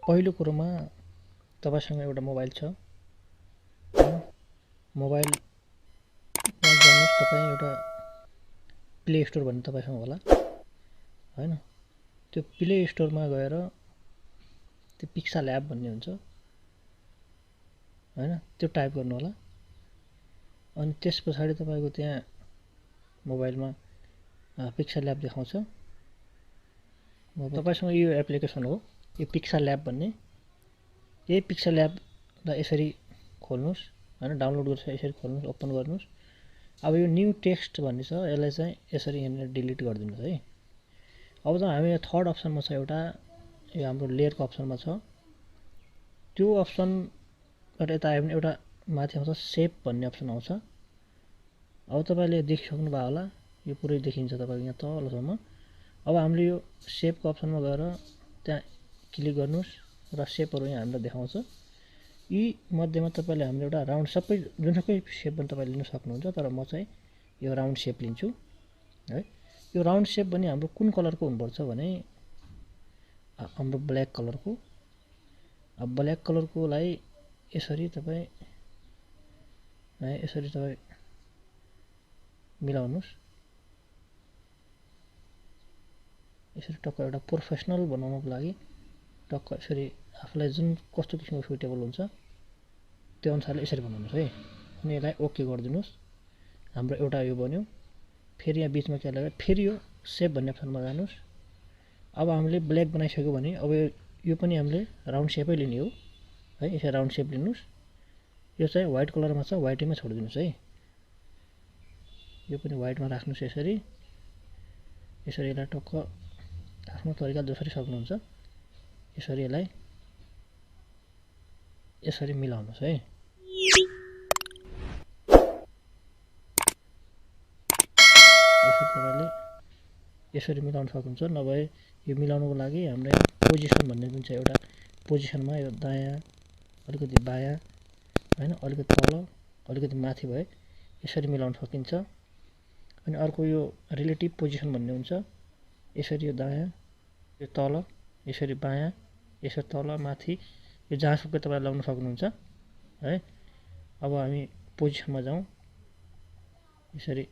पहिलो कुरोमा तपाईसँग एउटा मोबाइल छ मोबाइलमा जानुस् तपाई एउटा प्ले स्टोर भन्ने तपाईसँग होला हैन त्यो प्ले स्टोरमा गएर त्यो पिक्सा ल्याब भन्ने हुन्छ हैन त्यो टाइप गर्नु होला अनि त्यसपछि तपाईको त्यहाँ मोबाइलमा पिक्सा ल्याब देखाउँछ तपाईसँग यो एप्लिकेसन हो यो पिक्सा ल्याब भन्ने यही पिक्सा ल्याबलाई यसरी खोल्नुस् हैन डाउनलोड गरेर यसरी खोल्नुस् ओपन गर्नुस् अब यो न्यू टेक्स्ट भन्ने छ यसलाई चाहिँ यसरी यहाँनिर डिलिट गरिदिनुस् है अब त हामी यहाँ थर्ड अप्सनमा छ एउटा यो हाम्रो लेयरको अप्सनमा छ त्यो अप्सनबाट यता आयो भने एउटा माथि आउँछ शेप भन्ने अप्सन आउँछ अब तपाईले देखिसक्नु भयो होला यो पुरै देखिन्छ तपाईको यहाँ तलसम्म अब हामीले यो शेपको अप्सनमा गएर त्यहाँ क्लिक गर्नुस् र शेपहरु यहाँ हामीलाई देखाउँछ यी मध्येमा तपाईले हामीले एउटा राउन्ड सबै जुनसुकै शेप पनि तपाईले लिन सक्नुहुन्छ तर म चाहिँ यो राउन्ड शेप लिन्छु है यो राउन्ड शेप पनि हाम्रो कुन कलरको हुनुपर्छ भने हाम्रो ब्ल्याक कलरको अब ब्ल्याक कलरको लागि यसरी तपाई मिलाउनुस् यसरी टक्क एउटा प्रोफेसनल बनाउनको लागि टक्क यसरी आफुलाई जुन कस्तो किसिमको सुटेबल हुन्छ त्यो अनुसारले यसरी बनाउनुस् है अनि यसलाई ओके गरिदिनुस् हाम्रो एउटा यो बन्यो फेरि यहाँ बीचमा के लाग्यो फेरि यो शेप भन्ने अप्सनमा जानुस् अब हामीले ब्ल्याक बनाइसक्यो भने अब यो पनि हामीले राउन्ड शेपै लिने हो है यसरी राउन्ड शेप लिनुस् यो चाहिँ व्हाइट कलरमा छ व्हाइटैमा छोडिदिनुस् है यो पनि व्हाइटमा राख्नुस् यसरी यसलाई टक्क आफ्नो तरिकाले जसरी सक्नुहुन्छ यसरी यसलाई यसरी मिलाउनुस् है यसरी तपाईले यसरी मिलाउन सक्नुहुन्छ नभए यो मिलाउनको लागि हाम्रो पोजिसन भन्ने जुन चाहिँ एउटा पोजिसनमा यो दायाँ अलिकति बायाँ हैन अलिकति तल अलिकति माथि भए यसरी मिलाउन सकिन्छ अनि अर्को यो रिलेटिभ पोजिसन भन्ने हुन्छ यसरी यो दायाँ यो तल यसरी बायाँ यसरी तल माथि यो जहाँसुकै तपाईले लाउन सक्नुहुन्छ है अब हामी पोजिसनमा जाउँ यसरी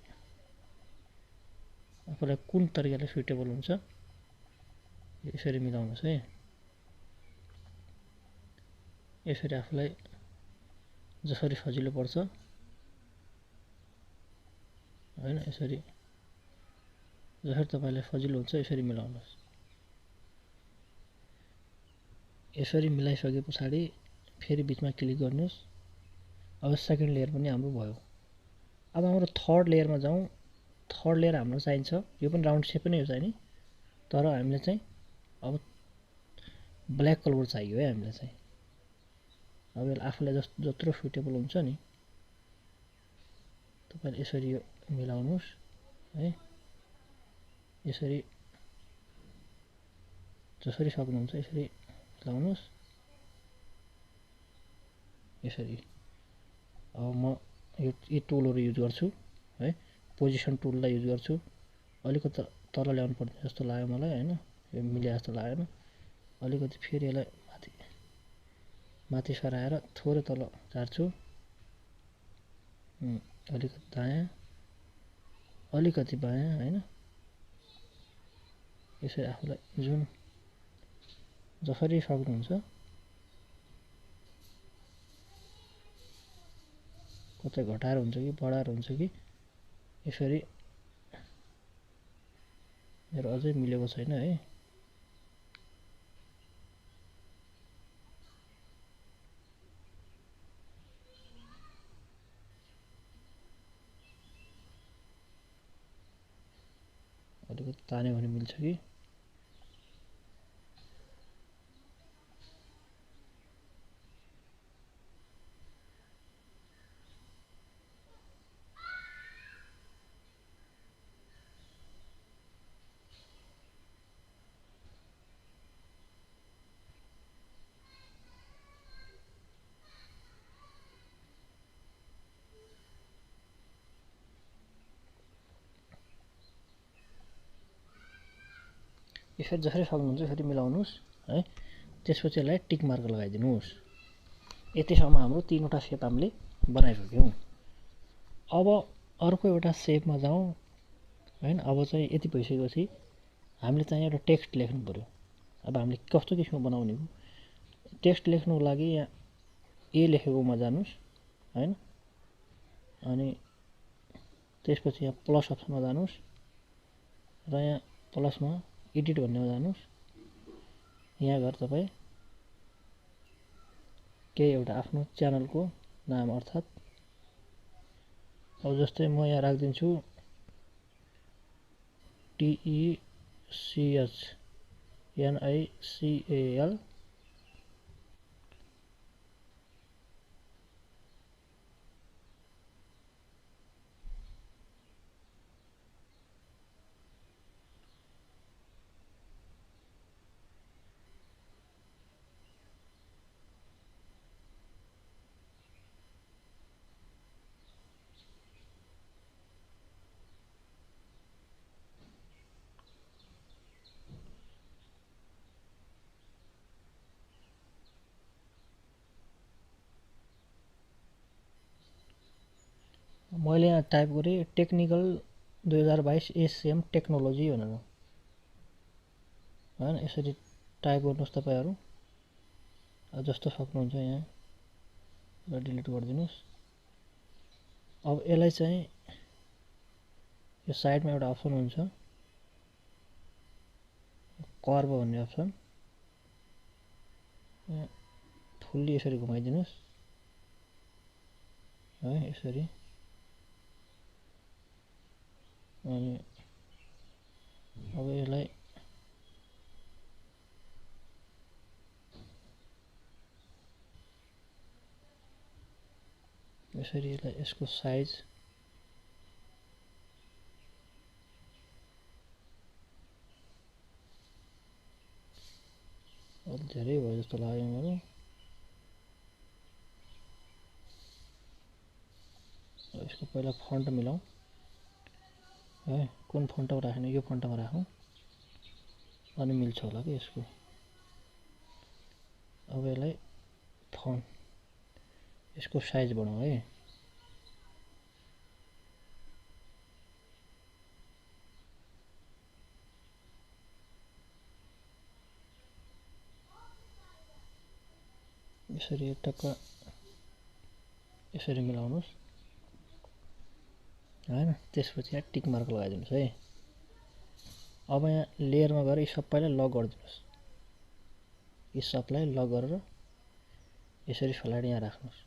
आफुलाई कुन तरिकाले सुटेबल हुन्छ यसरी मिलाउनुस् है यसरी आफुलाई जसरी सजिलो पर्छ हैन यसरी जसरी तपाईलाई सजिलो हुन्छ यसरी मिलाउनुस् यसरी मिलाइसकेपछि फेरि बीचमा क्लिक गर्नुस् अब सेकेन्ड लेयर पनि हाम्रो भयो अब हाम्रो थर्ड लेयरमा जाउँ थर्ड लेयर हाम्रो चाहिन्छ यो पनि राउन्ड शेप नै हो चाहिने तर हामीले चाहिँ अब ब्ल्याक कलर चाहियो है हामीलाई चाहिँ अब आफुलाई जत्रो सुटेबल हुन्छ नि तपाईले यसरी यो मिलाउनुस् है यसरी जसरी सक्नुहुन्छ यसरी मिलाउनुस् यसरी अब म यो टुलहरु युज गर्छु है पोजिसन टुललाई युज गर्छु अलिकति तल ल्याउनु पर्छ जस्तो लाग्यो मलाई हैन यो मिले जस्तो लागेन अलिकति फेरि यसलाई माथि सराएर थोरै तल झार्छु अलिकति दायाँ अलिकति बायाँ हैन यसरी आफुलाई जुन जसरी सक्नुहुन्छ कतै घटाएर हुन्छ कि बढाएर हुन्छ कि यसरी मेरो अझै मिलेको छैन है अलिकति तान्यो भने मिल्छ कि यसरी जसरी सक्नुहुन्छ यसरी मिलाउनुस् है त्यसपछि यसलाई टिक मार्क लगाइदिनुहोस्। यतिसम्म हाम्रो 3वटा सेप हामीले बनाइसक्यौँ। अब अर्को एउटा सेपमा जाउँ हैन। अब चाहिँ यति भइसकेपछि हामीले चाहिँ एउटा टेक्स्ट लेख्नु पर्यो। अब हामीले कस्तो किसिमको बनाउने हो? टेक्स्ट लेख्नुको लागि यहाँ ए लेखेकोमा जानुस् हैन। अनि त्यसपछि यहाँ प्लस अप्सनमा जानुस् र यहाँ प्लसमा एडिट भन्नेमा जानुस्। यहाँ गएर तपाईँ केही एउटा आफ्नो च्यानलको नाम अर्थात् अब जस्तै म यहाँ राखिदिन्छु TECHNICAL मैले यहाँ टाइप गरेँ टेक्निकल 2022 एसएम टेक्नोलोजी भनेर हैन। यसरी टाइप गर्नुहोस् तपाईहरु जस्तो सक्नुहुन्छ। यहाँ डिलिट गरिदिनुस्। अब यसलाई चाहिँ यो साइडमा एउटा अप्सन हुन्छ कर्व भन्ने अप्सन, फुल्ली यसरी घुमाइदिनुस् है यसरी। अनि अब यसलाई यसरी यसको साइज अलि धेरै भयो जस्तो लाग्यो मलाई। यसको पहिला फन्ट मिलाउँ है। कुन फन्टमा राख्ने? यो फन्टमा राखौँ अनि मिल्छ होला के यसको। अब यसलाई फन्ट यसको साइज बढाउँ है। यसरी टक्क यसरी मिलाउनुस् हैन। त्यसपछि यहाँ टिक मार्क लगाइदिनुस् है। अब यहाँ लेयरमा गएर यी सबैलाई लक गरिदिनुस्। यी सबलाई लक गरेर यसरी फ्ल्याट यहाँ राख्नुस्।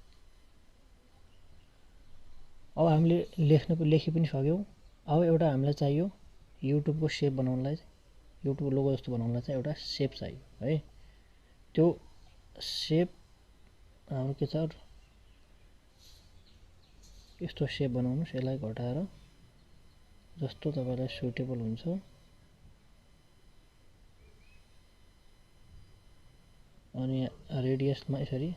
अब हामीले लेखि पनि सक्यौं। अब एउटा हामीलाई चाहियो युट्युबको शेप बनाउनलाई, युट्युब लोगो जस्तो बनाउनलाई चाहिँ एउटा शेप चाहियो है। त्यो शेप हाम्रो के छ? यस्तो शेप बनाउनुस्। यसलाई घटाएर जस्तो तपाईलाई सुटेबल हुन्छ अनि रेडियसमा यसरी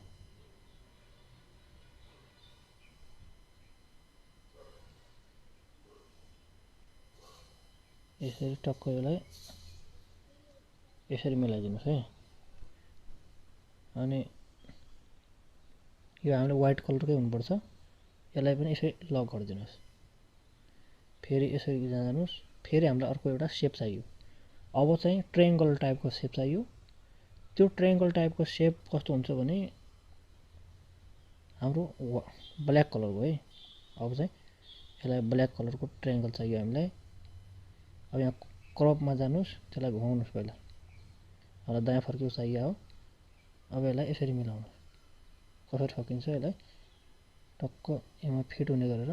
टक्क यसलाई यसरी मिलाइदिनुस् है। अनि यो हामीले व्हाइट कलरकै हुनुपर्छ। यसलाई पनि यसरी लक गरिदिनुस्। फेरि यसरी जानुस्। फेरि हामीलाई अर्को एउटा शेप चाहियो। अब चाहिँ ट्रायंगल टाइपको शेप चाहियो। त्यो ट्रायंगल टाइपको शेप कस्तो हुन्छ भने हाम्रो ब्ल्याक कलरको है। अब चाहिँ यसलाई ब्ल्याक कलरको ट्रायंगल चाहियो हामीलाई। अब यहाँ क्रपमा जानुस्। त्यसलाई घुमाउनुस् पहिला। अब दायाँ फर्केको चाहियो हो। अब यसलाई यसरी मिलाउनुस्। कसरी सकिन्छ यसलाई टक्क यसमा फिट हुने गरेर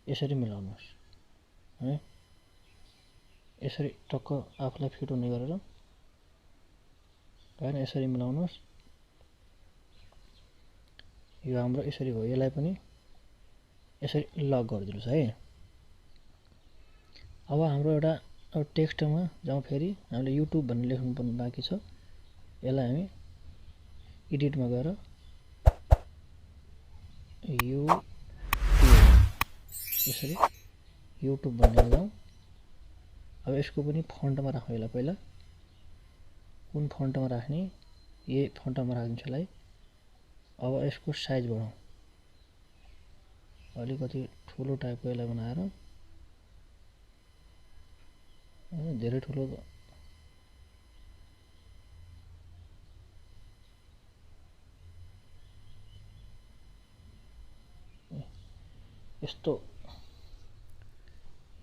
यसरी मिलाउनुस् है। यसरी टक्क आफूलाई फिट हुने गरेर हैन यसरी मिलाउनुस्। यो हाम्रो यसरी भयो। यसलाई पनि यसरी लक गरिदिनुस् है। अब हाम्रो एउटा टेक्स्टमा जाउँ। फेरि हामीले युट्युब भन्ने लेख्नु पर्ने बाँकी छ। यसलाई हामी एडिटमा गएर यसरी युट्युब भन्ने जाउँ। अब यसको पनि फन्टमा राखौँ। यसलाई पहिला कुन फन्टमा राख्ने, यही फन्टमा राखिदिन्छु यसलाई। अब यसको साइज बढाउँ, अलिकति ठुलो टाइपको यसलाई बनाएर, धेरै ठुलो यस्तो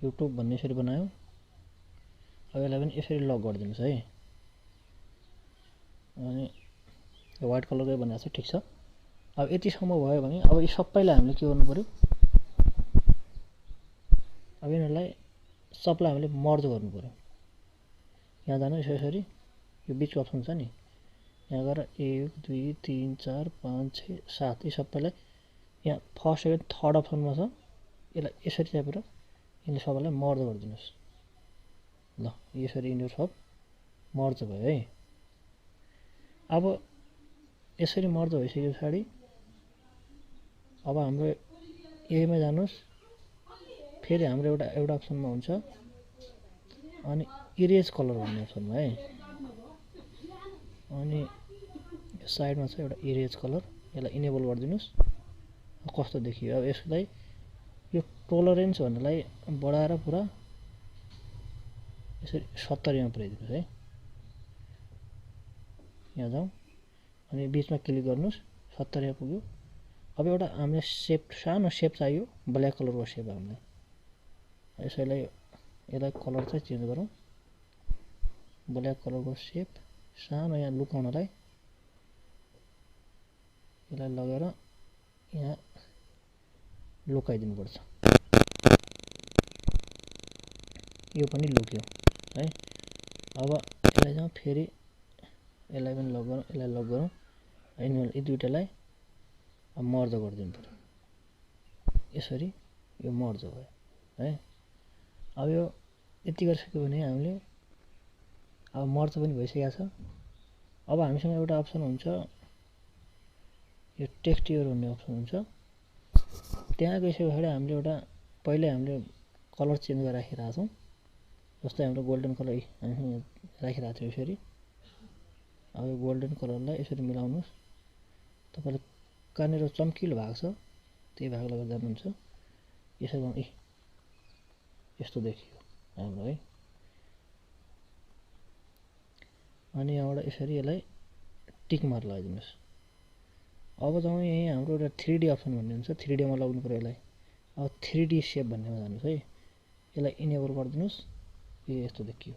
युट्युब भन्ने यसरी बनायो। अब यसलाई पनि यसरी लक गरिदिनुहोस् है। अनि व्हाइट कलरकै बनाएको छ, ठिक छ। अब यतिसम्म भयो भने अब यी सबैलाई हामीले के गर्नु पर्यो, अब यिनीहरूलाई सबलाई हामीले मर्ज गर्नु पर्यो। यहाँ जानु यसरी, यो बिचको अप्सन छ नि, यहाँ गएर 1 2 3 4 5 6 7 यी सबैलाई यहाँ फर्स्ट सेकेन्ड थर्ड अप्सनमा छ, यसलाई यसरी च्यापेर यिनीहरू सबैलाई मर्ज गरिदिनुहोस्। ल यसरी यिनीहरू सब मर्ज भयो है। अब यसरी मर्ज भइसके पछाडि अब हाम्रो यहीमा जानुहोस्, फेरि हाम्रो एउटा अप्सनमा हुन्छ, अनि इरेज कलर भन्ने अप्सनमा है। अनि यो साइडमा छ एउटा इरेज कलर, यसलाई इनेबल गरिदिनुहोस्। कस्तो देखियो, अब यसलाई यो टोलरेन्स भन्नेलाई बढाएर पुरा यसरी 70 मा पुर्याइदिनुहोस् है। यहाँ जाउँ अनि बिचमा क्लिक गर्नुहोस्, 70 पुग्यो। अब एउटा हामीले सेप, सानो सेप चाहियो, ब्ल्याक कलरको सेप हामीलाई। यसलाई कलर चाहिँ चेन्ज गरौँ, ब्ल्याक कलरको सेप सानो यहाँ लुकाउनलाई यसलाई लगेर यहाँ लुकाइदिनुपर्छ। यो पनि लुक्यो है। अब यसलाई जाउँ, फेरि यसलाई पनि लक गरौँ, यसलाई लक गरौँ। यी दुईटालाई अब मर्ज गरिदिनु पर्यो, यसरी यो मर्ज भयो है। अब यो यति गरिसक्यो भने हामीले अब मर्ज पनि भइसकेको छ। अब हामीसँग एउटा अप्सन हुन्छ, यो टेक्स्ट एयर भन्ने अप्सन हुन्छ। त्यहाँ गइसके पछाडि हामीले एउटा पहिल्यै हामीले कलर चेन्ज गरेर राखिरहेको छौँ, जस्तै हाम्रो गोल्डन कलर हामी राखिरहेको थियौँ यसरी। अब यो गोल्डन कलरलाई यसरी मिलाउनुहोस्। तपाईँले कहाँनिर चम्किलो भएको छ त्यही भएको लगेर जानुहुन्छ, यसरी यस्तो देखियो हाम्रो है। अनि यहाँबाट यसरी यसलाई टिक मार लगाइदिनुहोस्। अब जाउँ, यहीँ हाम्रो एउटा 3D अप्सन भन्ने हुन्छ, 3D मा लगाउनु पर्यो यसलाई। अब 3D सेप भन्नेमा जानुहोस् है, यसलाई इनेबल गरिदिनुहोस्। यो यस्तो देखियो।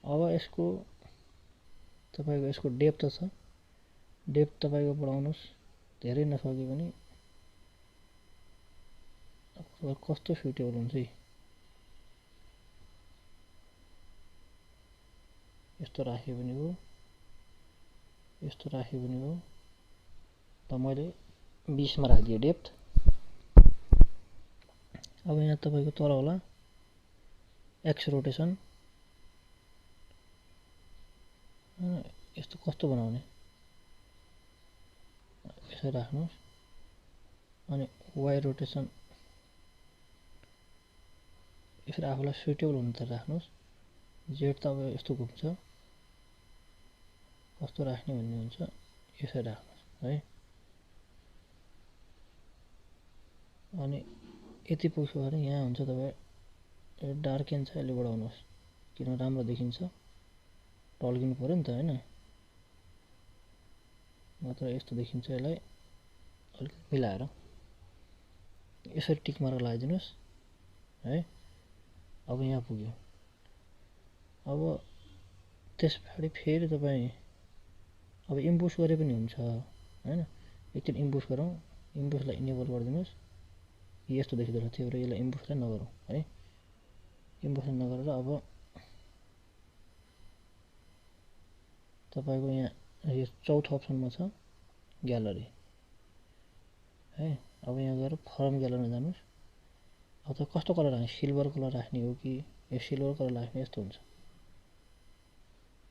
अब यसको तपाईँको यसको डेप्थ छ, डेप्थ तपाईँको बढाउनुहोस्, धेरै नसके पनि कस्तो सुटेबल हुन्छ है। यस्तो राख्यो भने हो, यस्तो राख्यो भने हो। त मैले 20 मा राखिदिएँ डेप्थ। अब यहाँ तपाईँको तल होला एक्स रोटेसन, यस्तो कस्तो बनाउने, यसरी राख्नुहोस्। अनि वाइ रोटेसन यसरी आफूलाई सुटेबल हुनु त राख्नुहोस्। जेड त अब यस्तो घुम्छ, कस्तो राख्ने भन्ने हुन्छ, यसरी राख्नुहोस् है। अनि यति पुग्यो भने यहाँ हुन्छ तपाईँ डार्केन छ, यसले बढाउनुहोस् किन राम्रो देखिन्छ, टल्किनु पर्यो नि त होइन, नत्र यस्तो देखिन्छ। यसलाई अलिक मिलाएर यसरी टिक मारेर लगाइदिनुहोस् है। अब यहाँ पुग्यो। अब त्यस पछाडि फेरि तपाईँ अब इम्पोज गरे पनि हुन्छ होइन, एकचोटि इम्पोज गरौँ, इम्पोजलाई इनेबल गरिदिनुहोस्। यस्तो देखिँदो रहेछ, त्यही भएर यसलाई इम्पोजलाई नगरौँ है। इम्पोजलाई नगरेर अब तपाईँको यहाँ यो चौथो अप्सनमा छ ग्यालरी है। अब यहाँ गएर फर्म ग्यालरीमा जानुहोस्। अब त कस्तो कलर राख्ने, सिल्भर कलर राख्ने हो कि यो सिल्भर कलर राख्ने, यस्तो हुन्छ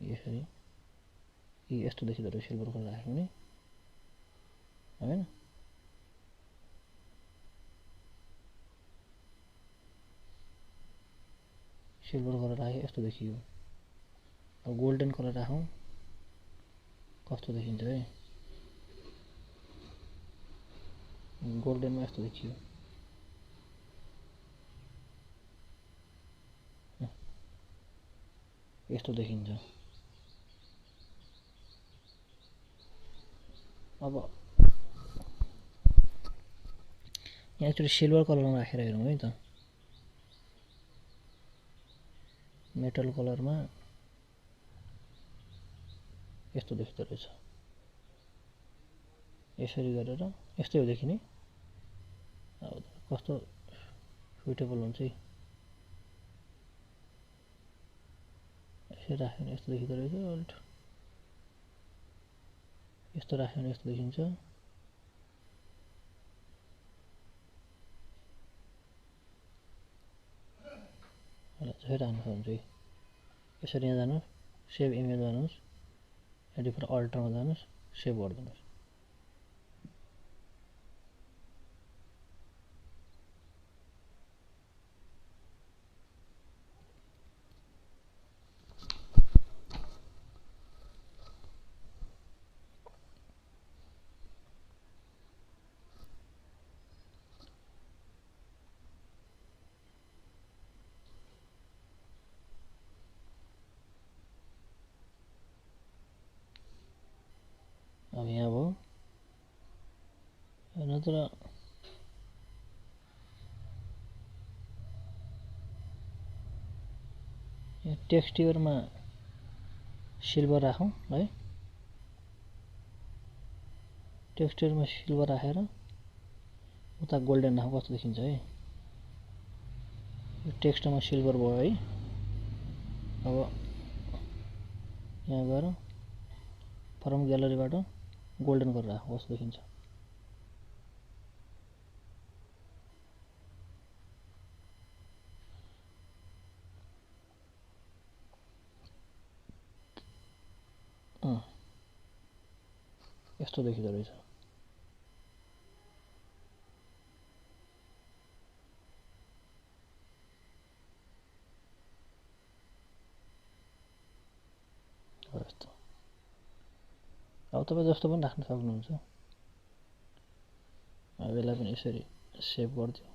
यसरी। यस्तो देखिँदो रहेछ सिल्भर कलर राख्यो भने होइन। सिल्भर कलर राख्यो यस्तो देखियो। अब गोल्डन कलर राखौँ, कस्तो देखिन्छ है। गोल्डनमा यस्तो देखियो, यस्तो देखिन्छ। अब यहाँ एकचोटि सिल्भर कलरमा राखेर हेरौँ है त। मेटल कलरमा यस्तो देखिँदो रहेछ। यसरी गरेर यस्तै हो देखिने। अब कस्तो सुइटेबल हुन्छ है। यसरी राख्यो भने यस्तो देखिँदो रहेछ। यस्तो राख्यो भने यस्तो देखिन्छ। यसरी राख्नु सक्नुहुन्छ है। यसरी यहाँ जानुहोस्, सेभ इमेज जानुहोस्, एडिटर अल्टरमा जानुहोस्, सेभ गरिदिनुहोस्। अब यहाँ भयो नत्र यहाँ टेक्सचरमा सिल्भर राखौँ है। टेक्सचरमा सिल्भर राखेर उता गोल्डन राखौँ, कस्तो देखिन्छ है। यो टेक्स्टमा सिल्भर भयो है। अब यहाँ गएर फर्म ग्यालरीबाट गोल्डन गरेर राखौँ, कस्तो देखिन्छ। यस्तो देखिँदो रहेछ। यस्तो अब तपाईँ जस्तो पनि राख्न सक्नुहुन्छ। अब यसलाई पनि यसरी सेभ गरिदिउँ।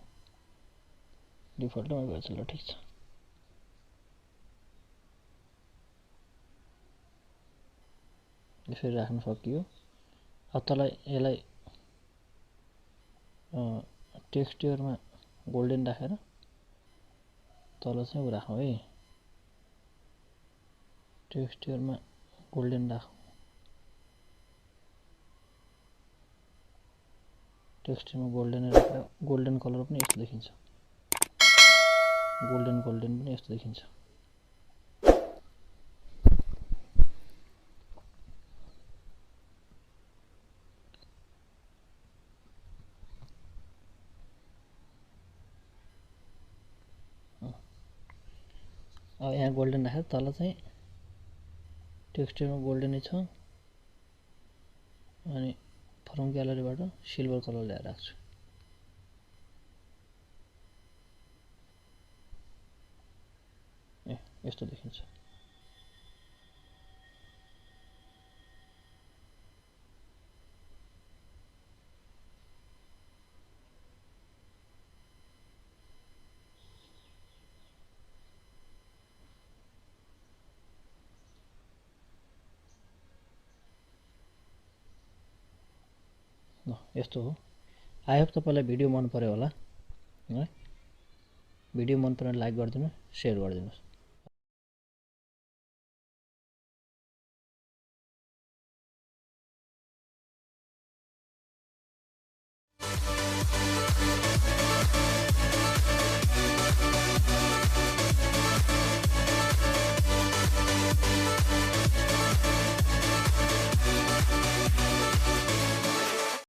डिफल्टमा गएछ, ल ठिक छ। यसरी राख्न सकियो। अब तल यसलाई टेक्सचरमा गोल्डन राखेर तल चाहिँ उ राखौँ है। टेक्सचरमा गोल्डन राखौँ। टेक्सचरमा गोल्डन राखेर गोल्डन कलर पनि यस्तो देखिन्छ। गोल्डन पनि यस्तो देखिन्छ। अब यहाँ गोल्डन राखेर तल चाहिँ टेक्सचरमा गोल्डनै छ। अनि फर्म ग्यालरीबाट सिल्भर कलर ल्याएर राख्छु। यस्तो देखिन्छ। यस्तो हो। आई होप तपाईलाई भिडियो मन पर्यो होला है। भिडियो मन परेमा लाइक गरिदिनु, शेयर गरिदिनुस्।